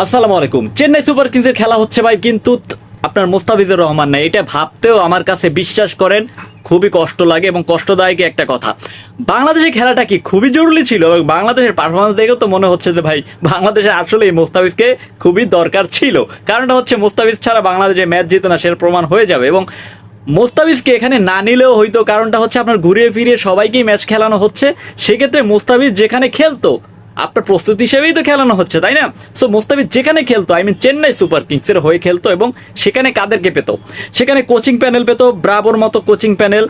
আসসালামু আলাইকুম। চেন্নাই সুপার কিংসের খেলা হচ্ছে ভাই, কিন্তু আপনার মোস্তাফিজুর রহমান নাই। এটা ভাবতেও আমার কাছে, বিশ্বাস করেন, খুবই কষ্ট লাগে এবং কষ্টদায়ক একটা কথা। বাংলাদেশের খেলাটা কি খুবই জরুরি ছিল এবং বাংলাদেশের পারফরমেন্স দেখেও তো মনে হচ্ছে যে ভাই বাংলাদেশের আসলে এই মোস্তাফিজকে খুবই দরকার ছিল। কারণটা হচ্ছে মোস্তাফিজ ছাড়া বাংলাদেশে ম্যাচ জিতে না, সেটা প্রমাণ হয়ে যাবে। এবং মোস্তাফিজকে এখানে না নিলেও হইতো, কারণটা হচ্ছে আপনার ঘুরিয়ে ফিরিয়ে সবাইকেই ম্যাচ খেলানো হচ্ছে। সেক্ষেত্রে মোস্তাফিজ যেখানে খেলতো আপনার প্রস্তুতি হিসেবেই তো খেলানো হচ্ছে, তাই না? সো মোস্তাফিজ যেখানে খেলতো, চেন্নাই সুপার কিংসের হয়ে খেলতো এবং সেখানে কাদেরকে পেতো? সেখানে কোচিং প্যানেল পেতো, ব্রাভোর মতো কোচিং প্যানেল,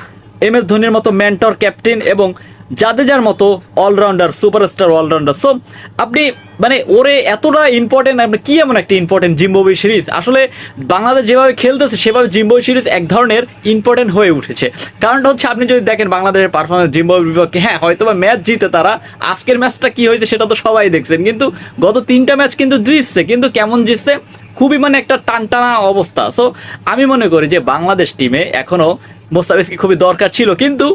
MS ধোনির মতো মেন্টর ক্যাপ্টেন এবং জাদেজার মতো অলরাউন্ডার, সুপারস্টার অলরাউন্ডার। সো আপনি ওরে এতটা ইম্পর্টেন্ট, আপনি কি এমন একটা ইম্পর্টেন্ট জিম্বাবুয়ে সিরিজ? আসলে বাংলাদেশ যেভাবে খেলতেছে সেভাবে জিম্বাবুয়ে সিরিজ এক ধরনের ইম্পর্টেন্ট হয়ে উঠেছে। কারণটা হচ্ছে আপনি যদি দেখেন বাংলাদেশের পারফরমেন্স জিম্বাবুয়ের বিপক্ষে, হ্যাঁ হয়তো বা ম্যাচ জিতে তারা, আজকের ম্যাচটা কি হয়েছে সেটা তো সবাই দেখছেন, কিন্তু গত 3টা ম্যাচ কিন্তু জিতছে, কিন্তু কেমন জিতছে, খুবই একটা টানটানা অবস্থা। সো আমি মনে করি যে বাংলাদেশ টিমে এখনো মোস্তাফিজকে খুবই দরকার ছিল। কিন্তু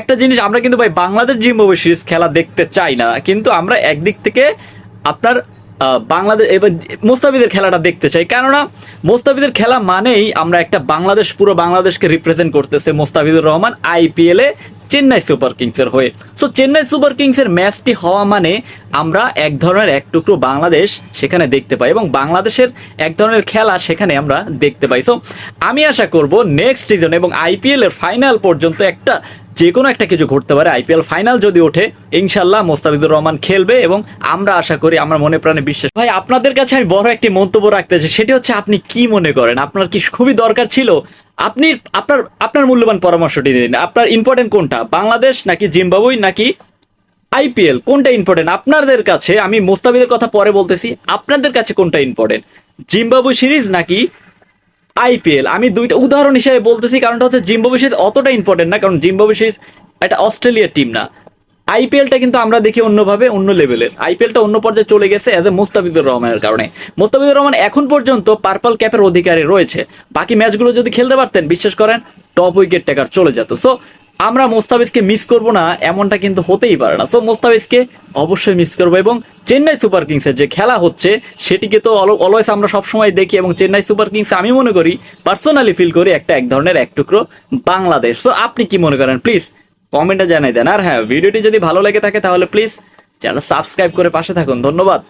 একটা জিনিস, আমরা কিন্তু ভাই বাংলাদেশ জিম্বাবুয়ে সিরিজ খেলা দেখতে চাই না, কিন্তু আমরা একদিক থেকে আপনার বাংলাদেশ এবার মোস্তাফিজের খেলাটা দেখতে চাই। কেননা মোস্তাফিজের খেলা মানেই আমরা একটা বাংলাদেশ, পুরো বাংলাদেশকে রিপ্রেজেন্ট করতেছে মোস্তাফিজুর রহমান IPL এ চেন্নাই সুপার কিংসের হয়ে। সো চেন্নাই সুপার কিংসের ম্যাচটি হওয়া মানে আমরা এক ধরনের এক টুকরো বাংলাদেশ সেখানে দেখতে পাই এবং বাংলাদেশের এক ধরনের খেলা সেখানে আমরা দেখতে পাই। সো আমি আশা করব নেক্সট সিজন এবং IPL এর ফাইনাল পর্যন্ত একটা যে কোনো একটা কিছু ঘটতে পারে। IPL ফাইনাল যদি ওঠে, ইনশাল্লাহ মোস্তাফিজুর রহমান খেলবে এবং আমরা আশা করি, আমরা মনে প্রাণে বিশ্বাস। ভাই আপনাদের কাছে আমি বড় একটি মন্তব্য রাখতে চাই, সেটি হচ্ছে আপনি কি মনে করেন, আপনার কি খুবই দরকার ছিল? আপনি আপনার আপনার মূল্যবান পরামর্শটি দিন। আপনার ইম্পর্টেন্ট কোনটা, বাংলাদেশ নাকি জিম্বাবুয়ে নাকি IPL, কোনটা ইম্পর্টেন্ট আপনাদের কাছে? আমি মোস্তাফিজের কথা পরে বলতেছি, আপনাদের কাছে কোনটা ইম্পর্টেন্ট, জিম্বাবুয়ে সিরিজ নাকি IPL? আমি দুইটা উদাহরণ হিসেবে বলতেছি, কারণটা হচ্ছে জিম্বাবুয়ে সিরিজ অতটা ইম্পর্টেন্ট না, কারণ জিম্বাবুয়ে সিরিজ একটা অস্ট্রেলিয়ার টিম না। IPLটা কিন্তু আমরা দেখি অন্যভাবে, অন্য লেভেলের। IPLটা অন্য পর্যায়ে চলে গেছে এজ এ মোস্তাফিজুর রহমানের কারণে। মোস্তাফিজুর রহমান এখন পর্যন্ত পার্পল ক্যাপের অধিকারী রয়েছে। বাকি ম্যাচগুলো যদি খেলতে পারতেন, বিশ্বাস করেন টপ উইকেট টেকার চলে যেত। সো আমরা মোস্তাফিজকে মিস করব না এমনটা কিন্তু হতেই পারে না। সো মোস্তাফিজকে অবশ্যই মিস করবো এবং চেন্নাই সুপার কিংসের যে খেলা হচ্ছে সেটিকে তো অলওয়েজ আমরা সবসময় দেখি এবং চেন্নাই সুপার কিংস আমি মনে করি, পার্সোনালি ফিল করি, একটা এক ধরনের এক টুকরো বাংলাদেশ। সো আপনি কি মনে করেন প্লিজ কমেন্টে জানাই দেন। আর হ্যাঁ, ভিডিওটি যদি ভালো লেগে থাকে তাহলে প্লিজ চ্যানেল সাবস্ক্রাইব করে পাশে থাকুন। ধন্যবাদ।